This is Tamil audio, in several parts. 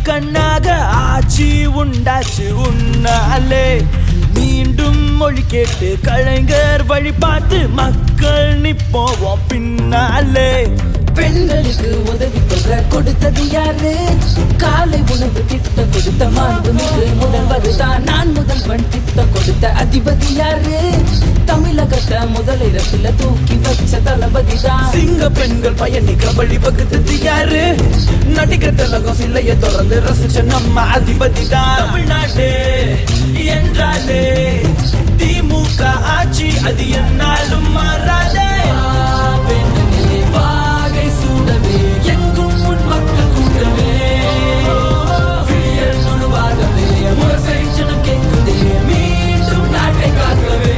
கண்ணாக ஆட்சி உண்டாச்சு உன்னாலே. மீண்டும் மொழி கேட்டு கலைஞர் வழி பார்த்து மக்கள் நிப்போம் பின்னாலே. பெண்களுக்கு உதவி தொகை கொடுத்தது யாரு? காலை உணவு திட்டம் கொடுத்த மாண்புமிகு முதல்வர் தான். நான் முதல்வன் திட்டம் கொடுத்த அதிபதி யாரு? தமிழகத்தை முதலிடத்துல தூக்கி வச்ச தளபதி தான். சிங்க பெண்கள் பயணிக்க வழி வகுத்தது யாரு? நடிகர் திலகம் சிலைய தொடர்ந்து ரசிச்ச நம்ம அதிபதி தான். தமிழ்நாடு என்றாலே திமுக ஆட்சி அது என்னாலும் மாறாதே. எங்கும் உன் மக்கள் கூட்டமே விழியல் முழுவாகவே முரசை ஜனம் கேட்குதே மீண்டும் நாட்டை காக்கவே.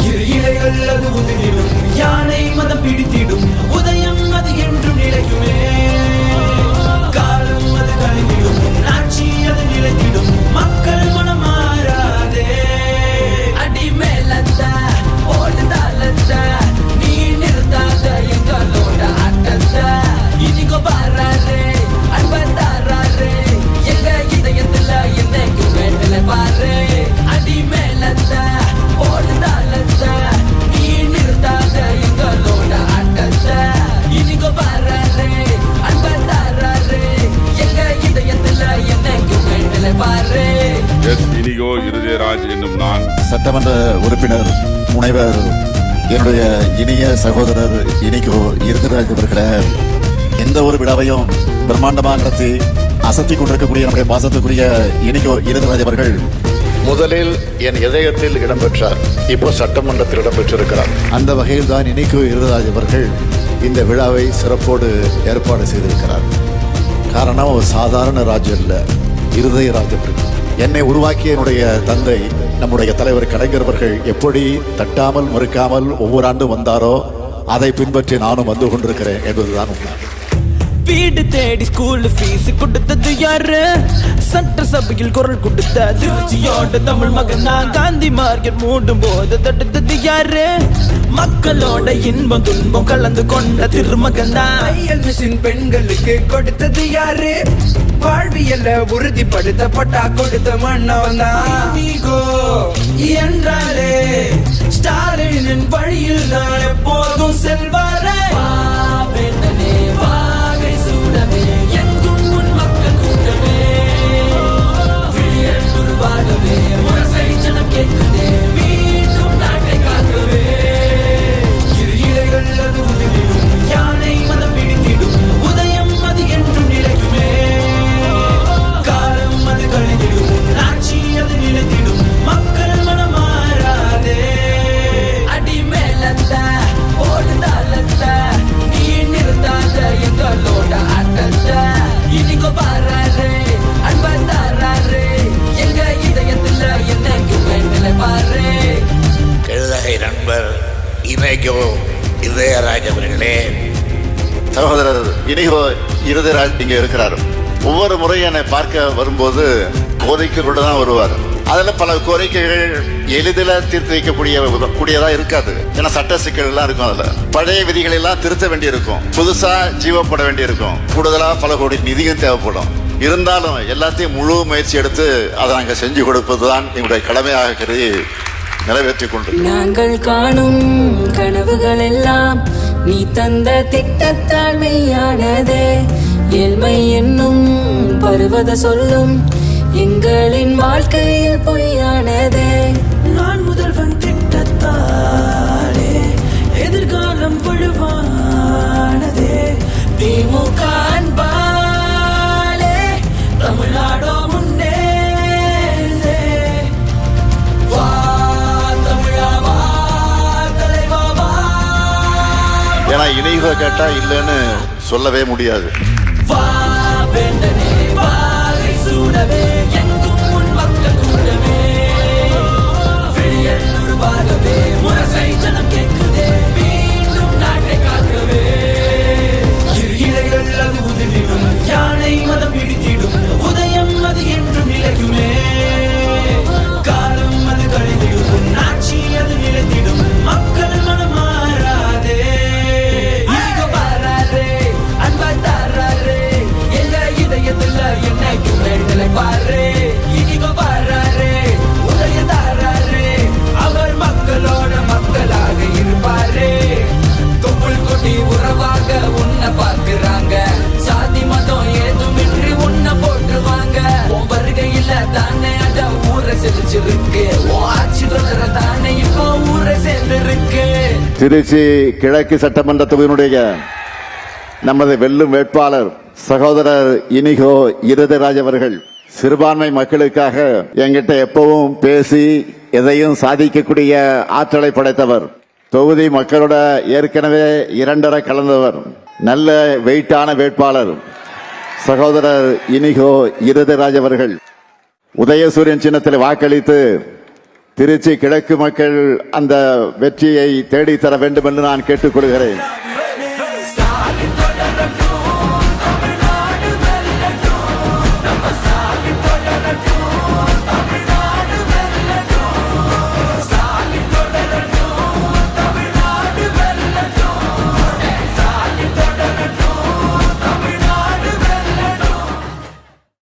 இரு இலைகள் அது உதிரிடும் யானை மதம் பிடித்திடும் உதயம் அது என்றும் நிலைக்குமே. காலம் அது கழிந்திடும் ஆட்சி அது நிலைத்திடும் மக்கள் மனம் மாறாதே. அடி மேலத்த ஓடுதாலத்த நீ நிறுத்தாத எங்களோட ஆட்டத்தை. இனிகோ பாராரு அன்பந்தாராரு எங்க இதயத்துல என்னைக்குமே நிலைப்பாரு. அடி மேலத்த ஓடுதாலத்த நீ நிறுத்தாத எங்களோட ஆட்டத்தை. இனிகோ பாராரு அன்பந்தாராரு எங்க இதயத்துல என்னைக்குமே நிலைப்பாரு. இனிகோ இருதயராஜ் என்னும் நான் சட்டமன்ற உறுப்பினர் முனைவர் என்னுடைய இனிய சகோதரர் இனிகோ இருதயராஜ் அவர்களே, எந்த ஒரு விழாவையும் பிரம்மாண்டமாக நடத்தி அசத்தி கொண்டிருக்கக்கூடிய நம்முடைய பாசத்துக்குரிய இனிகோ இருதயராஜ் அவர்கள் முதலில் என் இதயத்தில் இடம்பெற்றார். இப்போ சட்டமன்றத்தில் இடம்பெற்றிருக்கிறார். அந்த வகையில் தான் இனிகோ இருதயராஜ் அவர்கள் இந்த விழாவை சிறப்போடு ஏற்பாடு செய்திருக்கிறார். காரணம் ஒரு சாதாரண ராஜ் அல்ல, இருதயராஜ் அவர்கள். என்னை உருவாக்கிய என்னுடைய தந்தை நம்முடைய தலைவர் கலைஞர் அவர்கள் எப்படி தட்டாமல் மறுக்காமல் ஒவ்வொரு ஆண்டும் வந்தாரோ அதை பின்பற்றி நானும் வந்து கொண்டிருக்கிறேன் என்பதுதான் உண்மை. வீடு தேடி ஸ்கூல் ஃபீஸ் கொடுத்தது யாரு? சட்டசபையில் குரல் கொடுத்த திருச்சியோட தமிழ் மகன் நான். காந்தி மார்க்கெட் மூடும் போது தடுத்தது யாரு? மக்களோட இன்பம் துன்பம் கலந்து கொண்ட திருமகன் தான். தையல் மிஷின் பெண்களுக்கு கொடுத்தது யாரு? வாழ்வியல்ல உறுதிப்படுத்த பட்டா கொடுத்த மன்னவன் தான். என்றாலே ஸ்டாலினின் வழியில் நான் எப்போதும் செல்வாரே. எங்கும் உன் மக்கள் கூட்டமே விழியல் முழுவாகவே முரசை ஜனம் கேட்குதே மீண்டும் நாட்டை காக்கவே. இரு இலைகள் அது உதிரிடும் யானை மதம் பிடித்திடும் உதயம் அது என்றும் நிலைக்குமே. காலம் அது கழிந்திடும் ஆட்சி அது நிலைத்திடும் மக்கள் மனம் மாறாதே. அடி மேலத்த ஓடுதாலத்த நீ நிறுத்தாத எங்களோட ஆட்டத்தை. இனிகோ பாராரு அன்பந்தாராரு எங்க இதயத்துல என்னைக்குமே நிலைப்பாரு. கழுதகை நண்பர் இனிகோ இருதயராஜ் அவர்களே, சகோதரர் இனிகோ இருதயராஜ் இங்கே இருக்கிறார். ஒவ்வொரு முறையும் என்னை பார்க்க வரும்போது கோரிக்கைகளோடு தான் வருவார். அதில் பல கோரிக்கைகள் எளிதில் தீர்த்து வைக்கக்கூடியதா இருக்காது. ஏன்னா சட்ட சிக்கல் எல்லாம் இருக்கும். அதில் பழைய விதிகளை எல்லாம் திருத்த வேண்டியிருக்கும், புதுசா ஜீவப்பட வேண்டியிருக்கும், கூடுதலாக பல கோடி நிதியும் தேவைப்படும். இருந்தாலும் எல்லாத்தையும் முழு முயற்சி எடுத்து அதை நாங்கள் செஞ்சு கொடுப்பது தான் எங்களுடைய கடமையாக கருதி நிறைவேற்றி கொண்டு நாங்கள் காணும் கனவுகள் எல்லாம் நீ தந்த திட்டத்தால் மெய்யானதே. ஏழ்மை என்னும் பருவத சொல்லும் எங்களின் வாழ்க்கையில் பொய்யானதே. நான் முதல்வன் திட்டத்தாலே எதிர்காலம் வலுவானதே. திமுக அன்பாலே தமிழ்நாடோ முன்னேறுதே. வா தமிழா வா தலைவா வா. ஏன்னா இனிகோ கேட்டா இல்லைன்னு சொல்லவே முடியாது. வா வேண்டனே வாகை சூடவே எங்கும் உன் மக்கள் கூடவே விழியல் உருவாகவே முரசை ஜனம் கேட்குதே மீண்டும் நாட்டை காக்கவே. இரு இலைகள் அது உதிரிடும் யானை மதம் பிடித்திடும் உதயம் அது என்றும் நிலைக்குமே. காலம் அது கழிந்திடும் ஆட்சி அது நிலைத்திடும் மக்கள் மனம் மாறாதே. இனிகோ பாராரு அன்பந்தாராரு எங்க இதயத்துல திருச்சி கிழக்கு சட்டமன்ற தொகுதியினுடைய நமது வெல்லும் வேட்பாளர் சகோதரர் இனிகோ இருதராஜ் அவர்கள் சிறுபான்மை மக்களுக்காக என்கிட்ட எப்பவும் பேசி எதையும் சாதிக்கக்கூடிய ஆற்றலை படைத்தவர். தொகுதி மக்களோட ஏற்கனவே 2.5 கலந்தவர். நல்ல வெயிட்டான வேட்பாளர் சகோதரர் இனிகோ இருதராஜ் அவர்கள் உதயசூரியன் சின்னத்தில் வாக்களித்து திருச்சி கிழக்கு மக்கள் அந்த வெற்றியை தேடித்தர வேண்டும் என்று நான் கேட்டுக்கொள்கிறேன்.